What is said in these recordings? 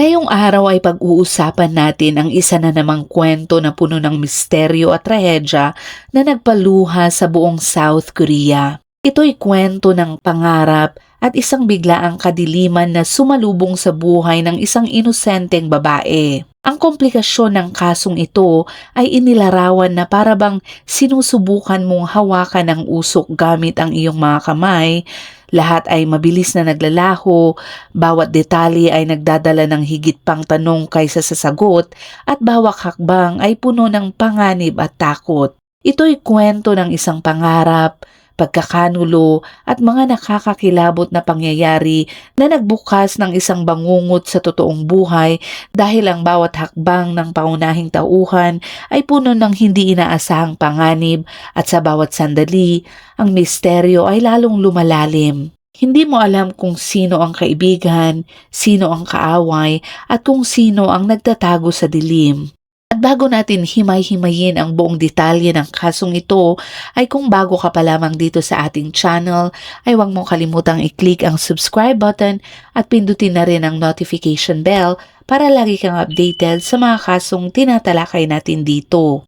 Ngayong araw ay pag-uusapan natin ang isa na namang kwento na puno ng misteryo at trahedya na nagpaluha sa buong South Korea. Ito'y kwento ng pangarap at isang biglaang kadiliman na sumalubong sa buhay ng isang inosenteng babae. Ang komplikasyon ng kasong ito ay inilarawan na parabang sinusubukan mong hawakan ang usok gamit ang iyong mga kamay. Lahat ay mabilis na naglalaho, bawat detalye ay nagdadala ng higit pang tanong kaysa sa sagot, at bawat hakbang ay puno ng panganib at takot. Ito'y kwento ng isang pangarap, pagkakanulo at mga nakakakilabot na pangyayari na nagbukas ng isang bangungot sa totoong buhay dahil ang bawat hakbang ng paunahing tauhan ay puno ng hindi inaasahang panganib at sa bawat sandali, ang misteryo ay lalong lumalalim. Hindi mo alam kung sino ang kaibigan, sino ang kaaway at kung sino ang nagtatago sa dilim. At bago natin himay-himayin ang buong detalye ng kasong ito, ay kung bago ka pa lamang dito sa ating channel, ay huwag mong kalimutang i-click ang subscribe button at pindutin na rin ang notification bell para lagi kang updated sa mga kasong tinatalakay natin dito.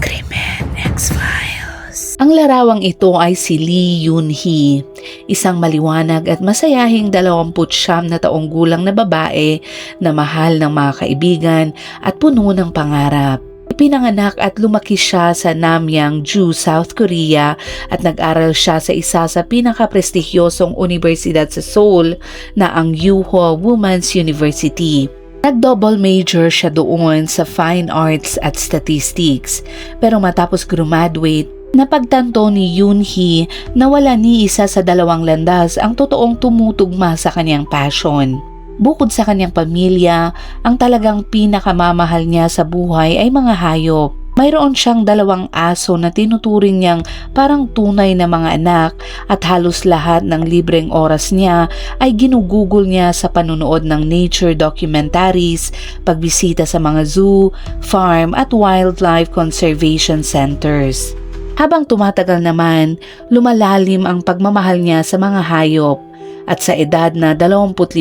Krimen X-Files. Ang larawang ito ay si Lee Yoon-hee, isang maliwanag at masayahing 29 na taong gulang na babae na mahal ng mga kaibigan at puno ng pangarap. Ipinanganak at lumaki siya sa Namyangju, South Korea at nag-aral siya sa isa sa pinakaprestigyosong universidad sa Seoul na ang Yuho Women's University. Nag-double major siya doon sa Fine Arts at Statistics, pero matapos graduate, napagtanto ni Yoon-hee na wala ni isa sa dalawang landas ang totoong tumutugma sa kanyang passion. Bukod sa kanyang pamilya, ang talagang pinakamamahal niya sa buhay ay mga hayop. Mayroon siyang 2 aso na tinuturing niyang parang tunay na mga anak at halos lahat ng libreng oras niya ay ginugugol niya sa panunood ng nature documentaries, pagbisita sa mga zoo, farm at wildlife conservation centers. Habang tumatagal naman, lumalalim ang pagmamahal niya sa mga hayop at sa edad na 25,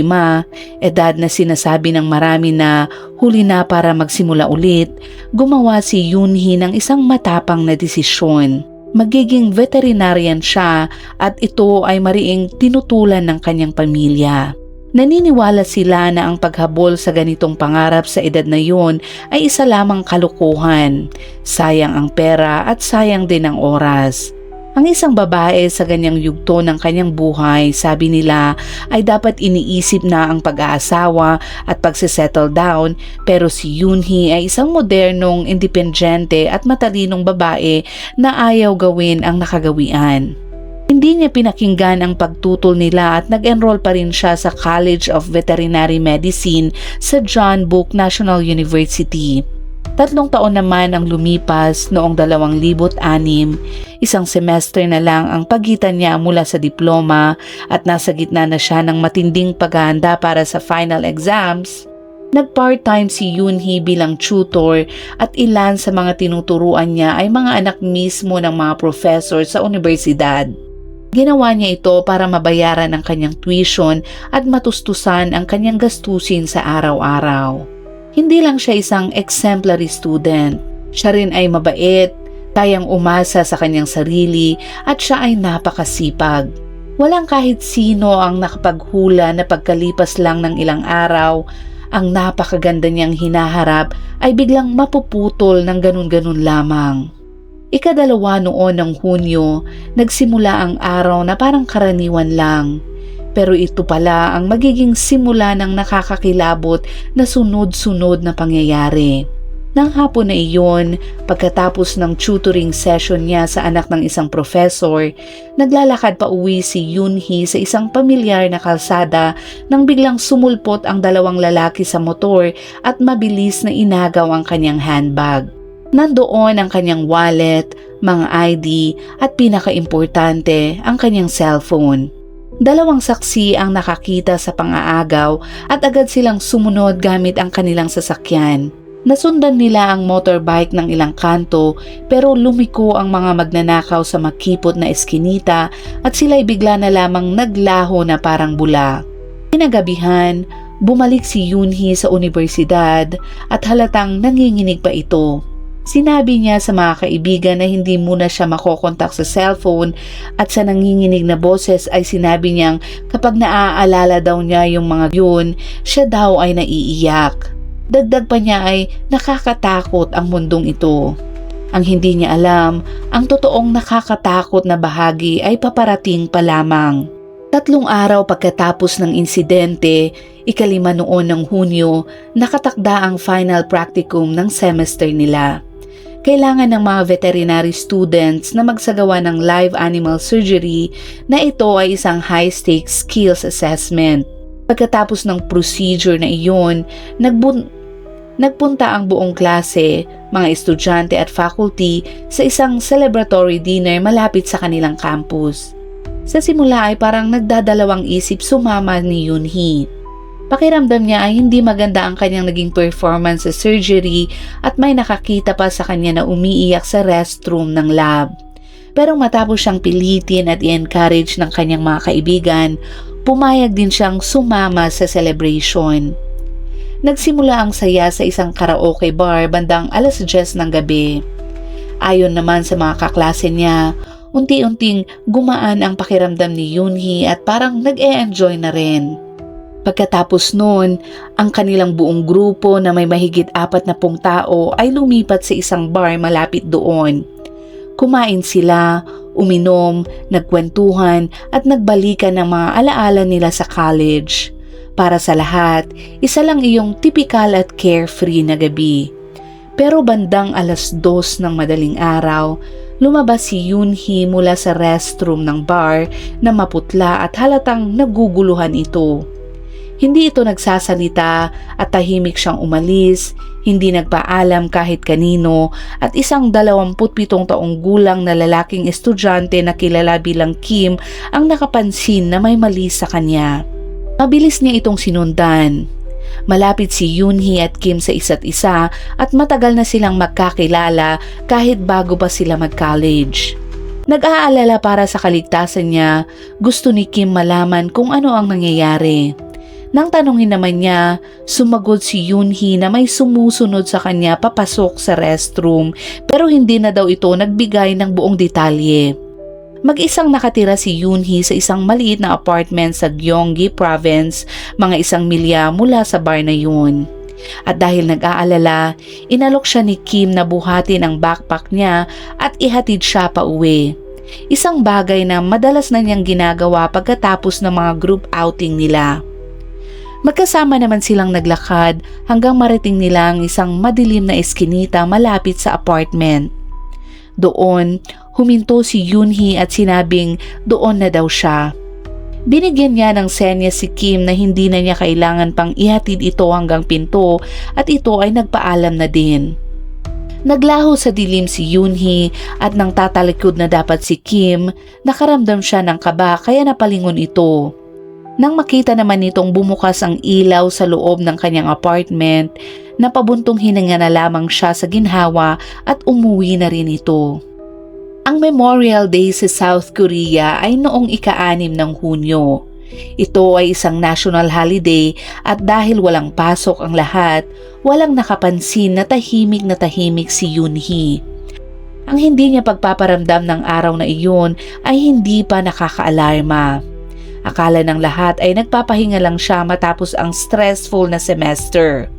edad na sinasabi ng marami na huli na para magsimula ulit, gumawa si Yoon-hee ng isang matapang na desisyon. Magiging veterinarian siya at ito ay mariing tinutulan ng kanyang pamilya. Naniniwala sila na ang paghabol sa ganitong pangarap sa edad na yun ay isa lamang kalokohan. Sayang ang pera at sayang din ang oras. Ang isang babae sa ganyang yugto ng kanyang buhay, sabi nila, ay dapat iniisip na ang pag-aasawa at pagsisettle down, pero si Yoon-hee ay isang modernong, independyente at matalinong babae na ayaw gawin ang nakagawian. Hindi niya pinakinggan ang pagtutol nila at nag-enroll pa rin siya sa College of Veterinary Medicine sa John Book National University. 3 taon naman ang lumipas noong 2006, isang semester na lang ang pagitan niya mula sa diploma at nasa gitna na siya ng matinding paghahanda para sa final exams. Nag-part-time si Yoon-hee bilang tutor at ilan sa mga tinuturuan niya ay mga anak mismo ng mga professor sa universidad. Ginawa niya ito para mabayaran ang kanyang tuition at matustusan ang kanyang gastusin sa araw-araw. Hindi lang siya isang exemplary student. Siya rin ay mabait, kayang umasa sa kanyang sarili at siya ay napakasipag. Walang kahit sino ang nakapaghula na pagkalipas lang ng ilang araw, ang napakaganda niyang hinaharap ay biglang mapuputol ng ganun-ganun lamang. Ika-2 noon ng Hunyo, nagsimula ang araw na parang karaniwan lang. Pero ito pala ang magiging simula ng nakakakilabot na sunod-sunod na pangyayari. Nang hapon na iyon, pagkatapos ng tutoring session niya sa anak ng isang professor, naglalakad pa uwi si Yoon-hee sa isang pamilyar na kalsada nang biglang sumulpot ang 2 lalaki sa motor at mabilis na inagaw ang kanyang handbag. Nandoon ang kanyang wallet, mga ID at pinakaimportante, ang kanyang cellphone. 2 saksi ang nakakita sa pang-aagaw at agad silang sumunod gamit ang kanilang sasakyan. Nasundan nila ang motorbike ng ilang kanto pero lumiko ang mga magnanakaw sa makipot na eskinita at sila'y bigla na lamang naglaho na parang bula. Kinagabihan, bumalik si Yoonhee sa universidad at halatang nanginginig pa ito. Sinabi niya sa mga kaibigan na hindi muna siya makokontak sa cellphone at sa nanginginig na boses ay sinabi niyang kapag naaalala daw niya yung mga yun, siya daw ay naiiyak. Dagdag pa niya ay nakakatakot ang mundong ito. Ang hindi niya alam, ang totoong nakakatakot na bahagi ay paparating pa lamang. 3 araw pagkatapos ng insidente, 5 noon ng Hunyo, nakatakda ang final practicum ng semester nila. Kailangan ng mga veterinary students na magsagawa ng live animal surgery na ito ay isang high-stakes skills assessment. Pagkatapos ng procedure na iyon, nagpunta ang buong klase, mga estudyante at faculty sa isang celebratory dinner malapit sa kanilang campus. Sa simula ay parang nagdadalawang isip sumama ni Yoonhee. Pakiramdam niya ay hindi maganda ang kanyang naging performance sa surgery at may nakakita pa sa kanya na umiiyak sa restroom ng lab. Pero matapos siyang pilitin at i-encourage ng kanyang mga kaibigan, pumayag din siyang sumama sa celebration. Nagsimula ang saya sa isang karaoke bar bandang 10:00 ng gabi. Ayon naman sa mga kaklase niya, unti-unting gumaan ang pakiramdam ni Yoonhee at parang nag-e-enjoy na rin. Pagkatapos noon, ang kanilang buong grupo na may mahigit 40 tao ay lumipat sa isang bar malapit doon. Kumain sila, uminom, nagkwentuhan at nagbalikan ng mga alaala nila sa college. Para sa lahat, isa lang iyong tipikal at carefree na gabi. Pero bandang 2:00 ng madaling araw, lumabas si Yoonhee mula sa restroom ng bar na maputla at halatang naguguluhan ito. Hindi ito nagsasalita at tahimik siyang umalis, hindi nagpaalam kahit kanino at isang 27 taong gulang na lalaking estudyante na kilala bilang Kim ang nakapansin na may mali sa kanya. Mabilis niya itong sinundan. Malapit si Yoonhee at Kim sa isa't isa at matagal na silang magkakilala kahit bago pa sila mag-college. Nag-aalala para sa kaligtasan niya, gusto ni Kim malaman kung ano ang nangyayari. Nang tanungin naman niya, sumagot si Yoonhee na may sumusunod sa kanya papasok sa restroom pero hindi na daw ito nagbigay ng buong detalye. Mag-isang nakatira si Yoonhee sa isang maliit na apartment sa Gyeonggi Province, mga 1 milya mula sa bar na yun. At dahil nag-aalala, inalok siya ni Kim na buhatin ang backpack niya at ihatid siya pa uwi. Isang bagay na madalas na niyang ginagawa pagkatapos ng mga group outing nila. Magkasama naman silang naglakad hanggang marating nila ang isang madilim na eskinita malapit sa apartment. Doon, huminto si Yoonhee at sinabing doon na daw siya. Binigyan niya ng senyas si Kim na hindi na niya kailangan pang ihatid ito hanggang pinto at ito ay nagpaalam na din. Naglaho sa dilim si Yoonhee at nang tatalikod na dapat si Kim, nakaramdam siya ng kaba kaya napalingon ito. Nang makita naman nitong bumukas ang ilaw sa loob ng kanyang apartment, napabuntong hininga na lamang siya sa ginhawa at umuwi na rin ito. Ang Memorial Day sa South Korea ay noong ika-6 ng Hunyo. Ito ay isang national holiday at dahil walang pasok ang lahat, walang nakapansin na tahimik si Yoonhee. Ang hindi niya pagpaparamdam ng araw na iyon ay hindi pa nakakaalarma. Akala ng lahat ay nagpapahinga lang siya matapos ang stressful na semester.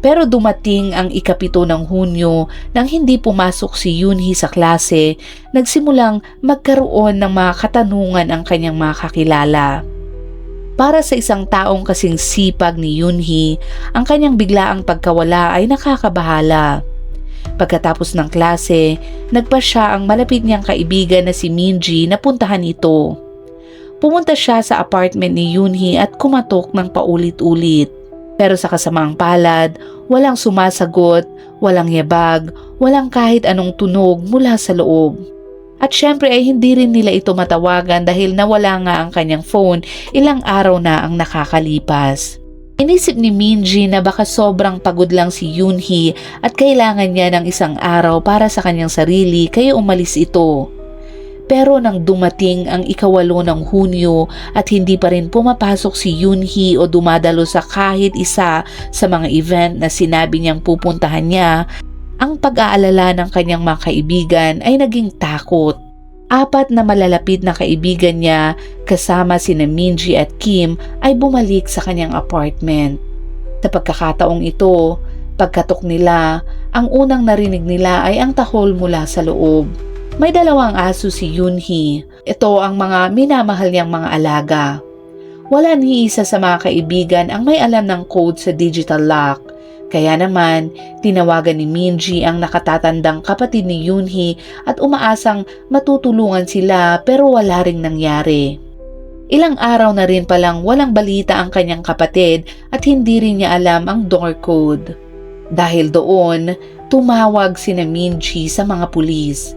Pero dumating ang ika-7 ng Hunyo nang hindi pumasok si Yoonhee sa klase, nagsimulang magkaroon ng mga katanungan ang kanyang mga kakilala. Para sa isang taong kasing sipag ni Yoonhee, ang kanyang biglaang pagkawala ay nakakabahala. Pagkatapos ng klase, nagpa siya ang malapit niyang kaibigan na si Minji na puntahan ito. Pumunta siya sa apartment ni Yoonhee at kumatok ng paulit-ulit. Pero sa kasamaang palad, walang sumasagot, walang yabag, walang kahit anong tunog mula sa loob. At syempre ay hindi rin nila ito matawagan dahil nawala nga ang kanyang phone, ilang araw na ang nakakalipas. Inisip ni Minji na baka sobrang pagod lang si Yoonhee at kailangan niya ng isang araw para sa kanyang sarili kaya umalis ito. Pero nang dumating ang 8 ng Hunyo at hindi pa rin pumapasok si Yoonhee o dumadalo sa kahit isa sa mga event na sinabi niyang pupuntahan niya, ang pag-aalala ng kanyang mga kaibigan ay naging takot. 4 na malalapit na kaibigan niya kasama sina Minji at Kim ay bumalik sa kanyang apartment. Sa pagkakataong ito, pagkatok nila, ang unang narinig nila ay ang tahol mula sa loob. May 2 aso si Yoonhee. Ito ang mga minamahal niyang mga alaga. Wala ni isa sa mga kaibigan ang may alam ng code sa digital lock. Kaya naman, tinawagan ni Minji ang nakatatandang kapatid ni Yoonhee at umaasang matutulungan sila pero wala ring nangyari. Ilang araw na rin palang walang balita ang kanyang kapatid at hindi rin niya alam ang door code. Dahil doon, tumawag sina Minji sa mga pulis.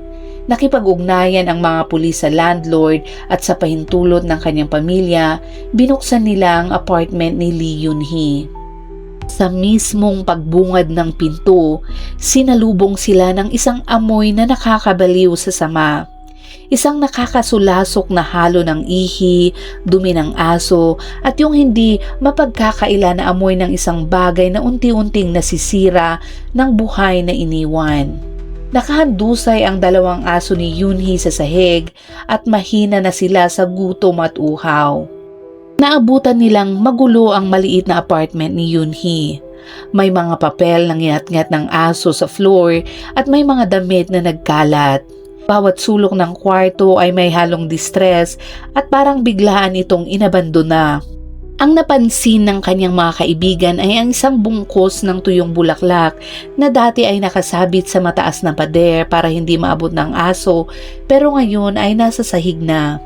Nakipag-ugnayan ang mga pulis sa landlord at sa pahintulot ng kanyang pamilya, binuksan nila ang apartment ni Lee Yoonhee. Sa mismong pagbungad ng pinto, sinalubong sila ng isang amoy na nakakabaliw sa sama. Isang nakakasulasok na halo ng ihi, dumi ng aso at yung hindi mapagkakaila na amoy ng isang bagay na unti-unting nasisira ng buhay na iniwan. Nakahandusay ang 2 aso ni Yoonhee sa sahig at mahina na sila sa gutom at uhaw. Naabutan nilang magulo ang maliit na apartment ni Yoonhee. May mga papel na ngiat-ngiat ng aso sa floor at may mga damit na nagkalat. Bawat sulok ng kwarto ay may halong distress at parang biglaan itong inabandona. Ang napansin ng kanyang mga kaibigan ay ang isang bungkos ng tuyong bulaklak na dati ay nakasabit sa mataas na pader para hindi maabot ng aso pero ngayon ay nasa sahig na.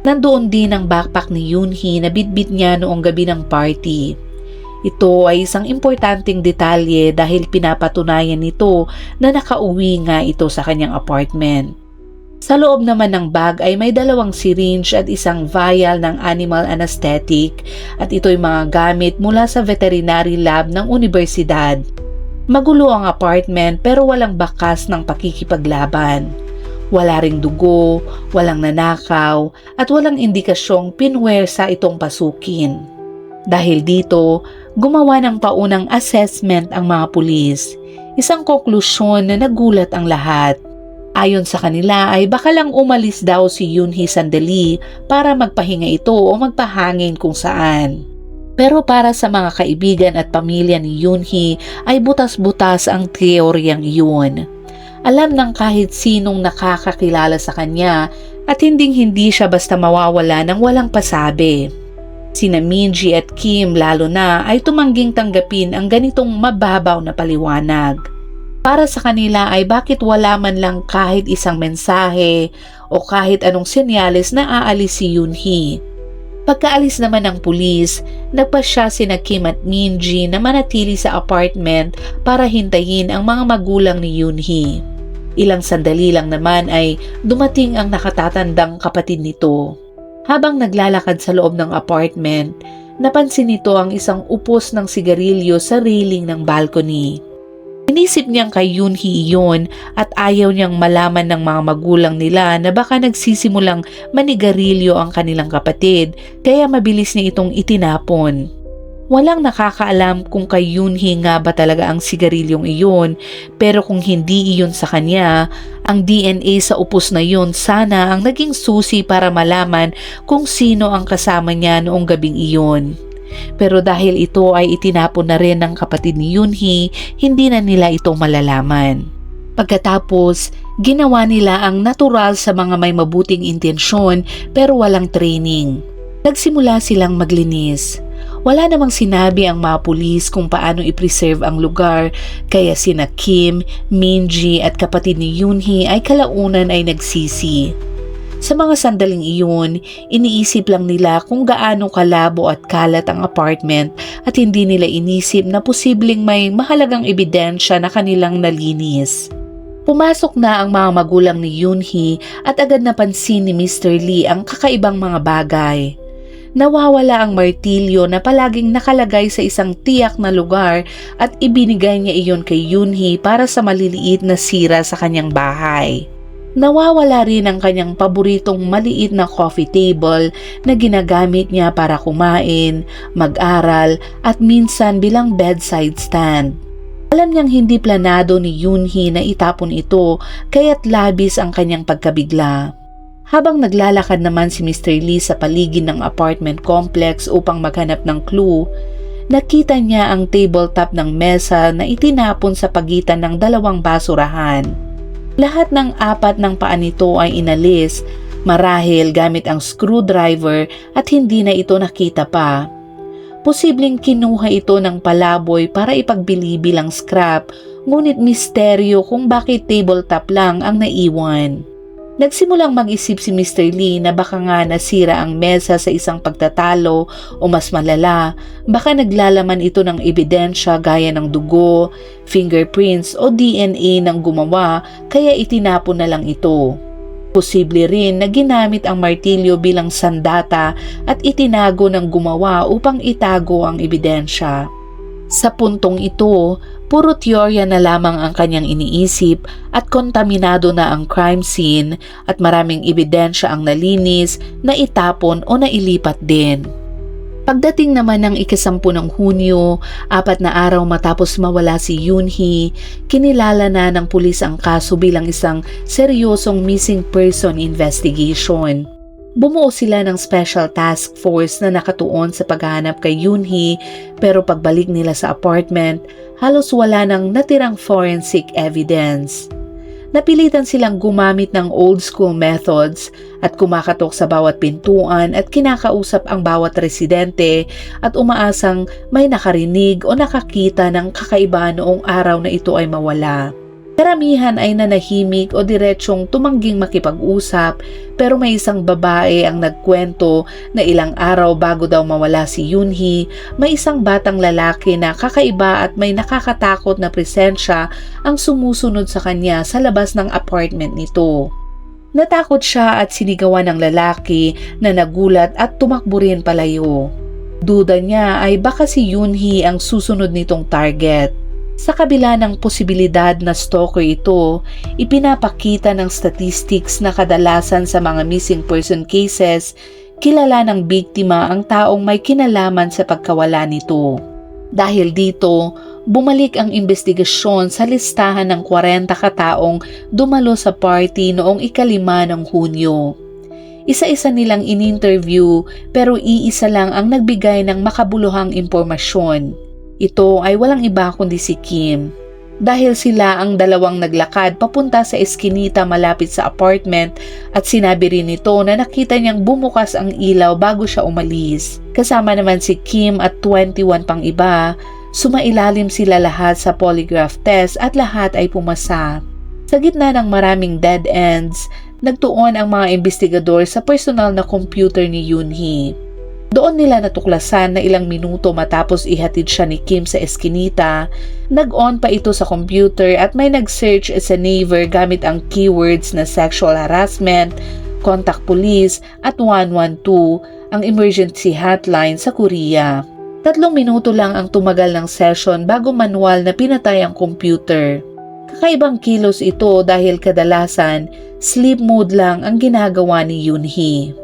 Nandoon din ang backpack ni Yoonhee na bitbit niya noong gabi ng party. Ito ay isang importanteng detalye dahil pinapatunayan nito na nakauwi nga ito sa kanyang apartment. Sa loob naman ng bag ay may 2 syringe at isang vial ng animal anesthetic at ito'y mga gamit mula sa veterinary lab ng universidad. Magulo ang apartment pero walang bakas ng pakikipaglaban. Wala ring dugo, walang nanakaw at walang indikasyong pinwersa itong pasukin. Dahil dito, gumawa ng paunang assessment ang mga pulis. Isang konklusyon na nagulat ang lahat. Ayon sa kanila ay baka lang umalis daw si Yoonhee sandali para magpahinga ito o magpahangin kung saan. Pero para sa mga kaibigan at pamilya ni Yoonhee ay butas-butas ang teoryang iyon. Alam ng kahit sinong nakakakilala sa kanya at hindi siya basta mawawala ng walang pasabi. Sina Minji at Kim lalo na ay tumangging tanggapin ang ganitong mababaw na paliwanag. Para sa kanila ay bakit wala man lang kahit isang mensahe o kahit anong senyales na aalis si Yoonhee. Pagkaalis naman ng pulis, nagpasya sina Kim at Minji na manatili sa apartment para hintayin ang mga magulang ni Yoonhee. Ilang sandali lang naman ay dumating ang nakatatandang kapatid nito. Habang naglalakad sa loob ng apartment, napansin nito ang isang upos ng sigarilyo sa railing ng balcony. Inisip niyang kay Yoonhee iyon at ayaw niyang malaman ng mga magulang nila na baka nagsisimulang manigarilyo ang kanilang kapatid kaya mabilis niya itong itinapon. Walang nakakaalam kung kay Yoonhee nga ba talaga ang sigarilyong iyon pero kung hindi iyon sa kanya, ang DNA sa upos na iyon sana ang naging susi para malaman kung sino ang kasama niya noong gabing iyon. Pero dahil ito ay itinapon na rin ng kapatid ni Yoonhee, hindi na nila ito malalaman. Pagkatapos, ginawa nila ang natural sa mga may mabuting intensyon pero walang training. Nagsimula silang maglinis. Wala namang sinabi ang mga pulis kung paano i-preserve ang lugar kaya sina Kim, Minji at kapatid ni Yoonhee ay kalaunan ay nagsisi. Sa mga sandaling iyon, iniisip lang nila kung gaano kalabo at kalat ang apartment at hindi nila inisip na posibleng may mahalagang ebidensya na kanilang nalinis. Pumasok na ang mga magulang ni Yoonhee at agad napansin ni Mr. Lee ang kakaibang mga bagay. Nawawala ang martilyo na palaging nakalagay sa isang tiyak na lugar at ibinigay niya iyon kay Yoonhee para sa maliliit na sira sa kanyang bahay. Nawawala rin ang kanyang paboritong maliit na coffee table na ginagamit niya para kumain, mag-aral at minsan bilang bedside stand. Alam niyang hindi planado ni Yoonhee na itapon ito kaya't labis ang kanyang pagkabigla. Habang naglalakad naman si Mr. Lee sa paligid ng apartment complex upang maghanap ng clue, nakita niya ang tabletop ng mesa na itinapon sa pagitan ng dalawang basurahan. Lahat ng apat ng paa nito ay inalis, marahil gamit ang screwdriver at hindi na ito nakita pa. Posibleng kinuha ito ng palaboy para ipagbili bilang scrap, ngunit misteryo kung bakit tabletop lang ang naiwan. Nagsimulang mag-isip si Mr. Lee na baka nga nasira ang mesa sa isang pagtatalo o mas malala, baka naglalaman ito ng ebidensya gaya ng dugo, fingerprints o DNA ng gumawa kaya itinapon na lang ito. Posible rin na ginamit ang martilyo bilang sandata at itinago ng gumawa upang itago ang ebidensya. Sa puntong ito, puro teorya na lamang ang kanyang iniisip at kontaminado na ang crime scene at maraming ebidensya ang nalinis, naitapon o nailipat din. Pagdating naman ng ika-10 ng Hunyo, 4 na araw matapos mawala si Yoonhee, kinilala na ng pulis ang kaso bilang isang seryosong missing person investigation. Bumuo sila ng special task force na nakatuon sa paghahanap kay Yoonhee pero pagbalik nila sa apartment, halos wala nang natirang forensic evidence. Napilitan silang gumamit ng old school methods at kumakatok sa bawat pintuan at kinakausap ang bawat residente at umaasang may nakarinig o nakakita ng kakaiba noong araw na ito ay mawala. Karamihan ay nanahimik o diretsyong tumangging makipag-usap pero may isang babae ang nagkwento na ilang araw bago daw mawala si Yoonhee, may isang batang lalaki na kakaiba at may nakakatakot na presensya ang sumusunod sa kanya sa labas ng apartment nito. Natakot siya at sinigawan ng lalaki na nagulat at tumakbo rin palayo. Duda niya ay baka si Yoonhee ang susunod nitong target. Sa kabila ng posibilidad na stalker ito, ipinapakita ng statistics na kadalasan sa mga missing person cases, kilala ng biktima ang taong may kinalaman sa pagkawala nito. Dahil dito, bumalik ang investigasyon sa listahan ng 40 kataong dumalo sa party noong ika-5 ng Hunyo. Isa-isa nilang in-interview pero iisa lang ang nagbigay ng makabuluhang impormasyon. Ito ay walang iba kundi si Kim. Dahil sila ang dalawang naglakad papunta sa eskinita malapit sa apartment at sinabi rin nito na nakita niyang bumukas ang ilaw bago siya umalis. Kasama naman si Kim at 21 pang iba, sumailalim sila lahat sa polygraph test at lahat ay pumasa. Sa gitna ng maraming dead ends, nagtuon ang mga investigador sa personal na computer ni Yoonhee. Doon nila natuklasan na ilang minuto matapos ihatid siya ni Kim sa eskinita, nag-on pa ito sa computer at may nag-search sa Naver gamit ang keywords na sexual harassment, contact police at 112, ang emergency hotline sa Korea. 3 minuto lang ang tumagal ng session bago manual na pinatay ang computer. Kakaibang kilos ito dahil kadalasan sleep mode lang ang ginagawa ni Yoonhee.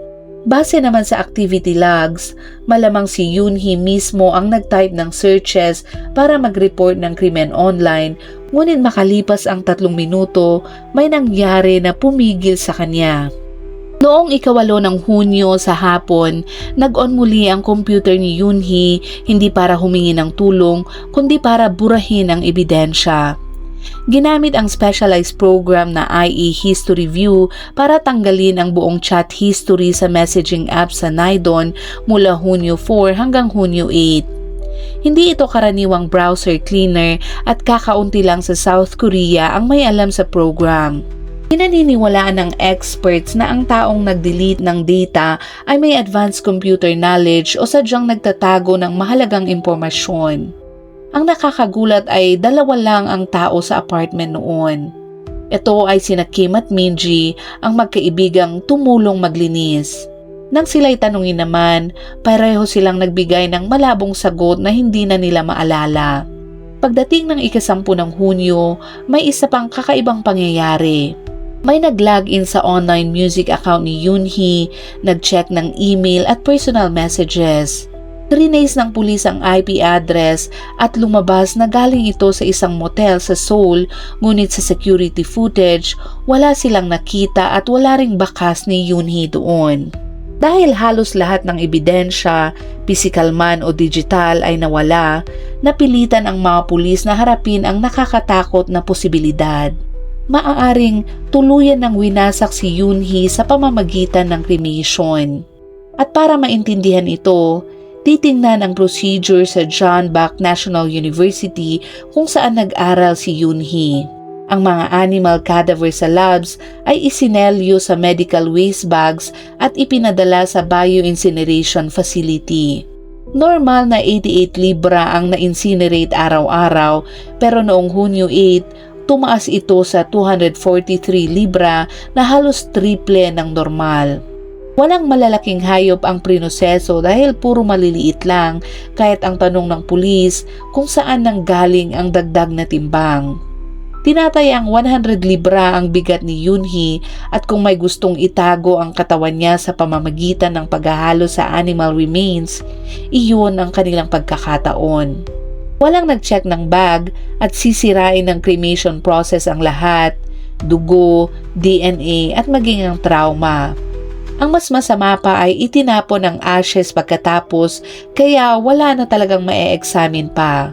Base naman sa activity logs, malamang si Yoonhee mismo ang nag-type ng searches para mag-report ng krimen online, ngunit makalipas ang 3 minuto, may nangyari na pumigil sa kanya. Noong ika-8 ng Hunyo sa hapon, nag-on muli ang computer ni Yoonhee hindi para humingi ng tulong, kundi para burahin ang ebidensya. Ginamit ang specialized program na IE History View para tanggalin ang buong chat history sa messaging app sa Nidon mula Hunyo 4 hanggang Hunyo 8. Hindi ito karaniwang browser cleaner at kakaunti lang sa South Korea ang may alam sa program. Pinaniniwalaan ng experts na ang taong nag-delete ng data ay may advanced computer knowledge o sadyang nagtatago ng mahalagang impormasyon. Ang nakakagulat ay 2 lang ang tao sa apartment noon. Ito ay sina Kim at Minji, ang magkaibigang tumulong maglinis. Nang sila'y tanungin naman, pareho silang nagbigay ng malabong sagot na hindi na nila maalala. Pagdating ng ika-10 ng Hunyo, may isa pang kakaibang pangyayari. May nag-login sa online music account ni Yoonhee, nag-check ng email at personal messages. Trinace ng pulis ang IP address at lumabas na galing ito sa isang motel sa Seoul, ngunit sa security footage, wala silang nakita at wala ring bakas ni Yoonhee doon. Dahil halos lahat ng ebidensya, physical man o digital ay nawala, napilitan ang mga pulis na harapin ang nakakatakot na posibilidad. Maaaring tuluyan ng winasak si Yoonhee sa pamamagitan ng cremation. At para maintindihan ito, titingnan ang procedure sa John Bach National University kung saan nag-aral si Yoonhee. Ang mga animal cadaver sa labs ay isinelyo sa medical waste bags at ipinadala sa bioincineration facility. Normal na 88 libra ang na-incinerate araw-araw, pero noong Hunyo 8, tumaas ito sa 243 libra na halos triple ng normal. Walang malalaking hayop ang prinoseso dahil puro maliliit lang, kahit ang tanong ng pulis kung saan nanggaling ang dagdag na timbang. Tinatayang 100 libra ang bigat ni Yoonhee at kung may gustong itago ang katawan niya sa pamamagitan ng paghahalo sa animal remains, iyon ang kanilang pagkakataon. Walang nag-check ng bag at sisirain ng cremation process ang lahat, dugo, DNA at maging ang trauma. Ang mas masama pa ay itinapon ang ashes pagkatapos kaya wala na talagang mae-examine pa.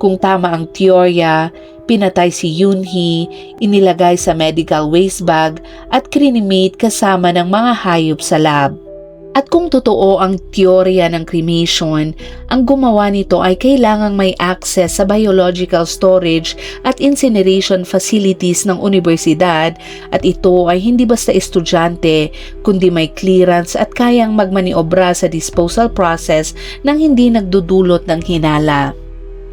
Kung tama ang teorya, pinatay si Yoonhee, inilagay sa medical waste bag at crinimate kasama ng mga hayop sa lab. At kung totoo ang teorya ng cremation, ang gumawa nito ay kailangang may access sa biological storage at incineration facilities ng universidad at ito ay hindi basta estudyante kundi may clearance at kayang magmaniobra sa disposal process nang hindi nagdudulot ng hinala.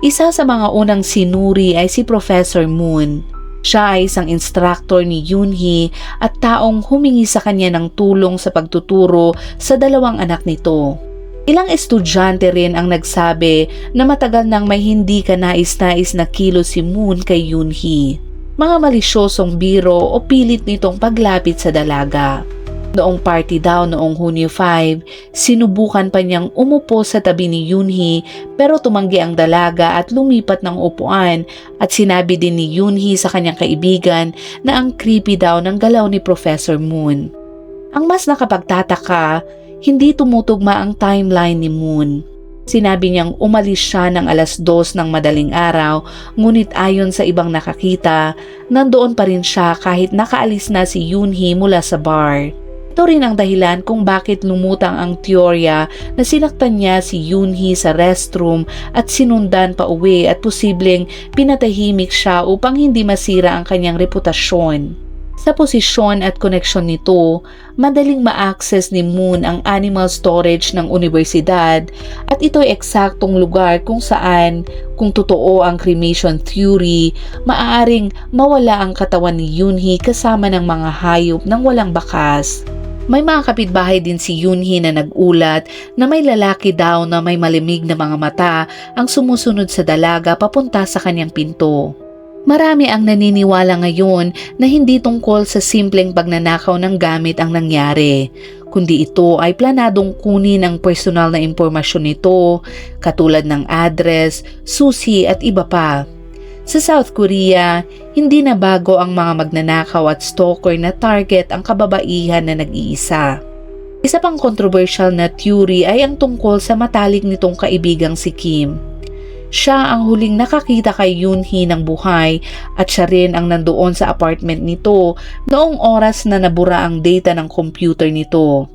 Isa sa mga unang sinuri ay si Professor Moon. Siya ay isang instructor ni Yoonhee at taong humingi sa kanya ng tulong sa pagtuturo sa dalawang anak nito. Ilang estudyante rin ang nagsabi na matagal nang may hindi kanais-nais na kilos si Moon kay Yoonhee. Mga malisyosong biro o pilit nitong paglapit sa dalaga. Noong party daw noong Hunyo 5, sinubukan pa niyang umupo sa tabi ni Yoonhee pero tumanggi ang dalaga at lumipat ng upuan at sinabi din ni Yoonhee sa kanyang kaibigan na ang creepy daw ng galaw ni Professor Moon. Ang mas nakapagtataka, hindi tumutugma ang timeline ni Moon. Sinabi niyang umalis siya ng 2:00 ng madaling araw, ngunit ayon sa ibang nakakita, nandoon pa rin siya kahit nakaalis na si Yoonhee mula sa bar. Ito rin ang dahilan kung bakit lumutang ang teorya na sinaktan niya si Yoonhee sa restroom at sinundan pa uwi at posibleng pinatahimik siya upang hindi masira ang kanyang reputasyon. Sa posisyon at koneksyon nito, madaling ma-access ni Moon ang animal storage ng universidad at ito'y eksaktong lugar kung saan, kung totoo ang cremation theory, maaaring mawala ang katawan ni Yoonhee kasama ng mga hayop nang walang bakas. May mga kapitbahay din si Yoonhee na nag-ulat na may lalaki daw na may malimig na mga mata ang sumusunod sa dalaga papunta sa kanyang pinto. Marami ang naniniwala ngayon na hindi tungkol sa simpleng pagnanakaw ng gamit ang nangyari, kundi ito ay planadong kunin ang personal na impormasyon nito, katulad ng address, susi at iba pa. Sa South Korea, hindi na bago ang mga magnanakaw at stalker na target ang kababaihan na nag-iisa. Isa pang controversial na theory ay ang tungkol sa matalik nitong kaibigang si Kim. Siya ang huling nakakita kay Yoonhee ng buhay at siya rin ang nandoon sa apartment nito noong oras na nabura ang data ng computer nito.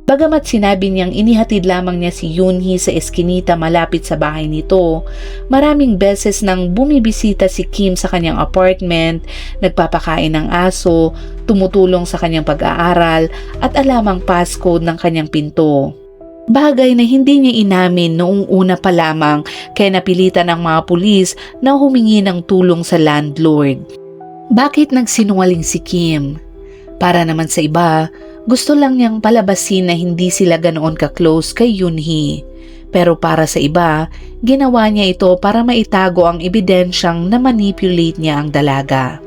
Bagamat sinabi niyang inihatid lamang niya si Yoonhee sa eskinita malapit sa bahay nito, maraming beses nang bumibisita si Kim sa kanyang apartment, nagpapakain ng aso, tumutulong sa kanyang pag-aaral at alamang passcode ng kanyang pinto. Bagay na hindi niya inamin noong una pa lamang kaya napilitan ng mga pulis na humingi ng tulong sa landlord. Bakit nagsinungaling si Kim? Para naman sa iba, Gusto lang niyang palabasin na hindi sila ganoon ka-close kay Yoonhee. Pero para sa iba, ginawa niya ito para maitago ang ebidensyang na-manipulate niya ang dalaga.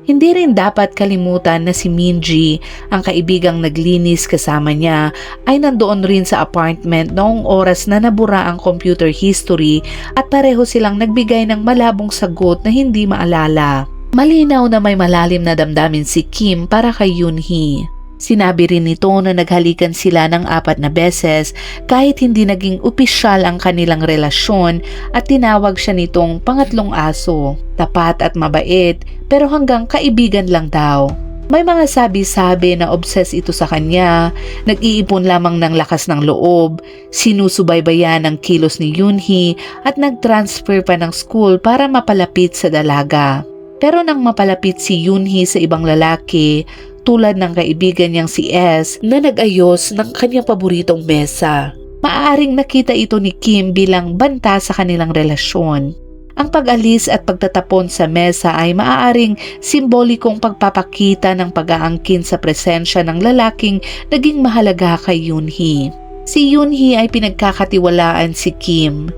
Hindi rin dapat kalimutan na si Minji, ang kaibigang naglinis kasama niya, ay nandoon rin sa apartment noong oras na nabura ang computer history at pareho silang nagbigay ng malabong sagot na hindi maalala. Malinaw na may malalim na damdamin si Kim para kay Yoonhee. Sinabi rin nito na naghalikan sila ng 4 na beses kahit hindi naging opisyal ang kanilang relasyon at tinawag siya nitong pangatlong aso. Tapat at mabait pero hanggang kaibigan lang daw. May mga sabi-sabi na obsessed ito sa kanya, nag-iipon lamang ng lakas ng loob, sinusubaybayan ang kilos ni Yoonhee at nag-transfer pa ng school para mapalapit sa dalaga. Pero nang mapalapit si Yoonhee sa ibang lalaki, tulad ng kaibigan niyang si S na nag-ayos ng kanyang paboritong mesa, maaaring nakita ito ni Kim bilang banta sa kanilang relasyon. Ang pag-alis at pagtatapon sa mesa ay maaaring simbolikong pagpapakita ng pag-aangkin sa presensya ng lalaking naging mahalaga kay Yoonhee. Si Yoonhee ay pinagkakatiwalaan si Kim.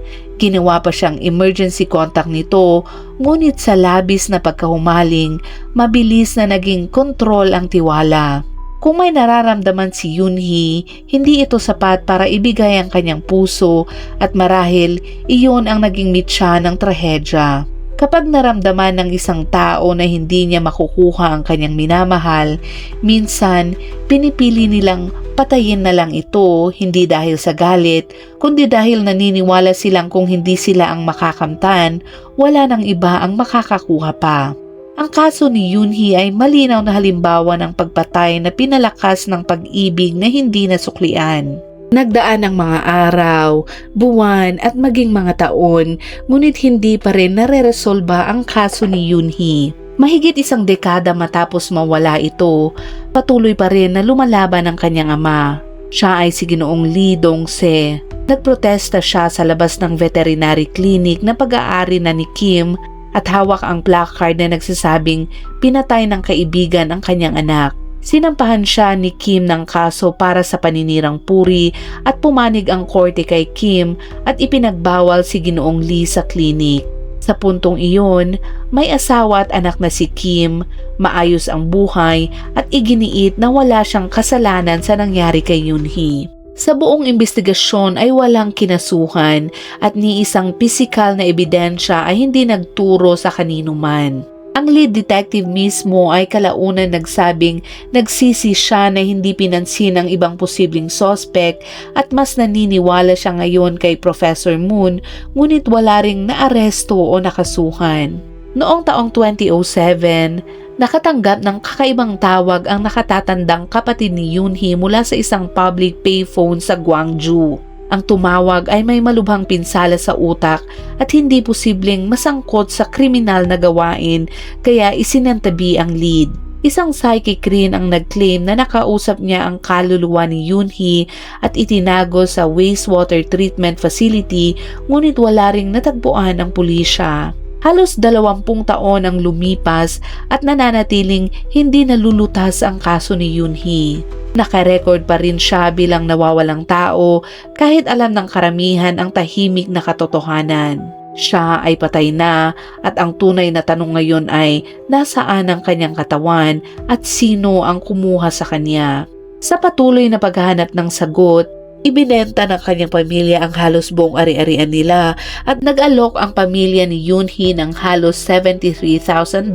Ginawa pa siyang emergency contact nito, ngunit sa labis na pagkahumaling, mabilis na naging kontrol ang tiwala. Kung may nararamdaman si Yoonhee, hindi ito sapat para ibigay ang kanyang puso at marahil iyon ang naging mitya ng trahedya. Kapag naramdaman ng isang tao na hindi niya makukuha ang kanyang minamahal, minsan pinipili nilang patayin na lang ito, hindi dahil sa galit, kundi dahil naniniwala silang kung hindi sila ang makakamtan, wala nang iba ang makakakuha pa. Ang kaso ni Yoonhee ay malinaw na halimbawa ng pagpatay na pinalakas ng pag-ibig na hindi nasuklian. Nagdaan ang mga araw, buwan at maging mga taon, ngunit hindi pa rin nare-resolba ang kaso ni Yoonhee. Mahigit 1 dekada matapos mawala ito, patuloy pa rin na lumalaban ang kanyang ama. Siya ay si Ginoong Lee Dong-se. Nagprotesta siya sa labas ng veterinary clinic na pag-aari na ni Kim at hawak ang placard na nagsasabing pinatay ng kaibigan ang kanyang anak. Sinampahan siya ni Kim ng kaso para sa paninirang puri at pumanig ang korte kay Kim at ipinagbawal si Ginoong Lee sa klinik. Sa puntong iyon, may asawa at anak na si Kim, maayos ang buhay at iginiit na wala siyang kasalanan sa nangyari kay Yoonhee. Sa buong investigasyon ay walang kinasuhan at ni isang pisikal na ebidensya ay hindi nagturo sa kanino man. Ang lead detective mismo ay kalaunan nagsabing nagsisi siya na hindi pinansin ang ibang posibleng suspect at mas naniniwala siya ngayon kay Professor Moon, ngunit wala ring naaresto o nakasuhan. Noong taong 2007, nakatanggap ng kakaibang tawag ang nakatatandang kapatid ni Yoonhee mula sa isang public payphone sa Gwangju. Ang tumawag ay may malubhang pinsala sa utak at hindi posibleng masangkot sa kriminal na gawain kaya isinantabi ang lead. Isang psychic rin ang nag-claim na nakausap niya ang kaluluwa ni Yoonhee at itinago sa wastewater treatment facility, ngunit wala ring natagpuan ang pulisya. Halos 20 taon ang lumipas at nananatiling hindi nalulutas ang kaso ni Yoonhee. Nakarecord pa rin siya bilang nawawalang tao kahit alam ng karamihan ang tahimik na katotohanan. Siya ay patay na at ang tunay na tanong ngayon ay nasaan ang kanyang katawan at sino ang kumuha sa kanya. Sa patuloy na paghahanap ng sagot, ibinenta ng kanyang pamilya ang halos buong ari-arian nila at nag-alok ang pamilya ni Yoonhee ng halos $73,000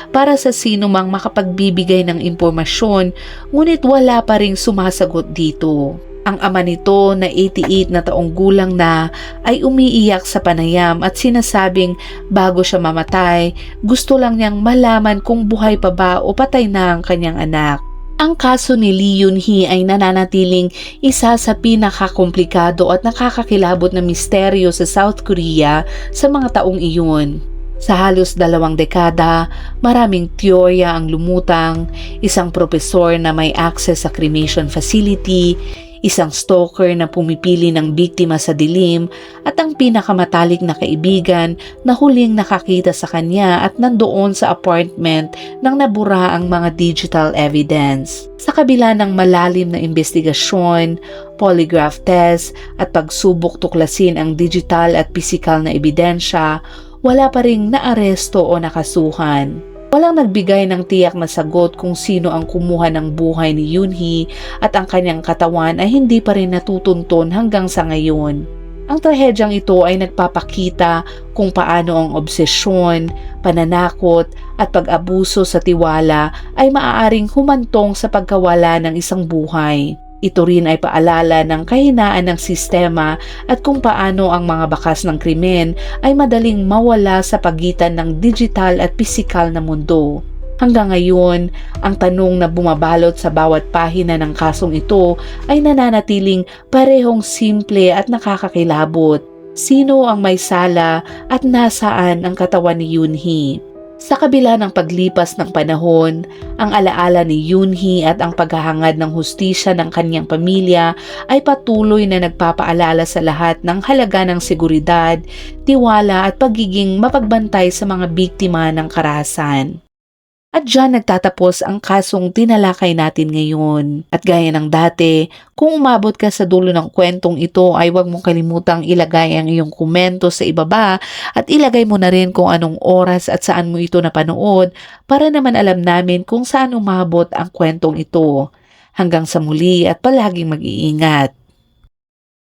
para sa sino mang makapagbibigay ng impormasyon, ngunit wala pa ring sumasagot dito. Ang ama nito na 88 na taong gulang na ay umiiyak sa panayam at sinasabing bago siya mamatay, gusto lang niyang malaman kung buhay pa ba o patay na ang kanyang anak. Ang kaso ni Lee Yoonhee ay nananatiling isa sa pinakakomplikado at nakakakilabot na misteryo sa South Korea sa mga taong iyon. Sa halos 2 dekada, maraming teorya ang lumutang, isang propesor na may access sa cremation facility, Isang stalker na pumipili ng biktima sa dilim at ang pinakamatalik na kaibigan na huling nakakita sa kanya at nandoon sa apartment nang nabura ang mga digital evidence. Sa kabila ng malalim na investigasyon, polygraph test at pagsubok tuklasin ang digital at pisikal na ebidensya, wala pa ring naaresto o nakasuhan. Walang nagbigay ng tiyak na sagot kung sino ang kumuha ng buhay ni Yoonhee at ang kanyang katawan ay hindi pa rin natutunton hanggang sa ngayon. Ang trahedyang ito ay nagpapakita kung paano ang obsesyon, pananakot at pag-abuso sa tiwala ay maaaring humantong sa pagkawala ng isang buhay. Ito rin ay paalala ng kahinaan ng sistema at kung paano ang mga bakas ng krimen ay madaling mawala sa pagitan ng digital at pisikal na mundo. Hanggang ngayon, ang tanong na bumabalot sa bawat pahina ng kasong ito ay nananatiling parehong simple at nakakakilabot. Sino ang may sala at nasaan ang katawan ni Yoonhee? Sa kabila ng paglipas ng panahon, ang alaala ni Yoonhee at ang paghahangad ng hustisya ng kanyang pamilya ay patuloy na nagpapaalala sa lahat ng halaga ng seguridad, tiwala at pagiging mapagbantay sa mga biktima ng karahasan. At dyan nagtatapos ang kasong tinalakay natin ngayon. At gaya ng dati, kung umabot ka sa dulo ng kwentong ito ay huwag mong kalimutang ilagay ang iyong komento sa ibaba at ilagay mo na rin kung anong oras at saan mo ito napanood para naman alam namin kung saan umabot ang kwentong ito. Hanggang sa muli at palaging mag-iingat.